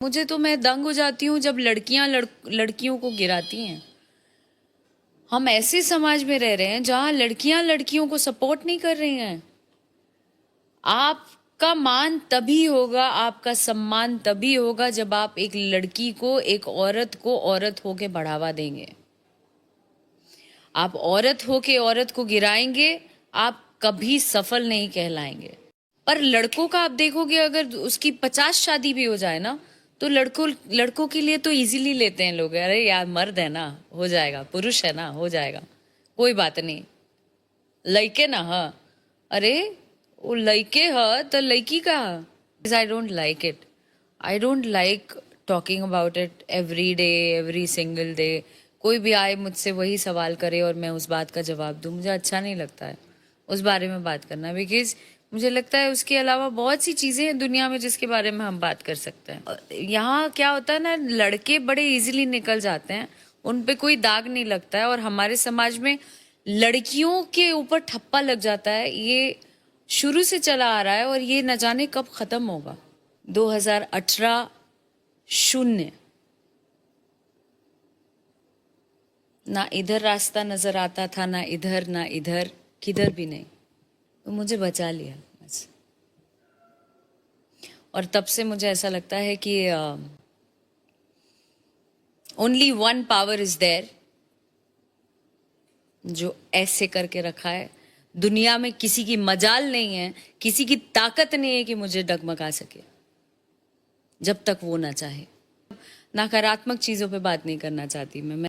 मुझे तो मैं दंग हो जाती हूँ जब लड़कियां लड़कियों को गिराती हैं। हम ऐसे समाज में रह रहे हैं जहां लड़कियां लड़कियों को सपोर्ट नहीं कर रही हैं। आपका मान तभी होगा, आपका सम्मान तभी होगा जब आप एक लड़की को, एक औरत को औरत होके बढ़ावा देंगे। आप औरत होके औरत को गिराएंगे, आप कभी सफल नहीं कहलाएंगे। पर लड़कों का आप देखोगे, अगर उसकी 50 शादी भी हो जाए ना, तो लड़कों के लिए तो इजीली लेते हैं लोग। अरे यार मर्द है ना, हो जाएगा, पुरुष है ना, हो जाएगा, कोई बात नहीं, लइके ना ह। अरे वो लइके ह तो लड़की का। I don't like it. I don't like talking about it every day, every single day. कोई भी आए मुझसे वही सवाल करे और मैं उस बात का जवाब दूं, मुझे अच्छा नहीं लगता है उस बारे में बात करना। बिकॉज मुझे लगता है उसके अलावा बहुत सी चीज़ें हैं दुनिया में जिसके बारे में हम बात कर सकते हैं। यहाँ क्या होता है ना, लड़के बड़े इजीली निकल जाते हैं, उन पे कोई दाग नहीं लगता है। और हमारे समाज में लड़कियों के ऊपर ठप्पा लग जाता है। ये शुरू से चला आ रहा है और ये न जाने कब खत्म होगा। 2018 शून्य, ना इधर रास्ता नजर आता था, ना इधर ना इधर, किधर भी नहीं। तो मुझे बचा लिया बस। और तब से मुझे ऐसा लगता है कि only one power is there जो ऐसे करके रखा है। दुनिया में किसी की मजाल नहीं है, किसी की ताकत नहीं है कि मुझे डगमगा सके, जब तक वो ना चाहे। नकारात्मक चीजों पे बात नहीं करना चाहती मैं।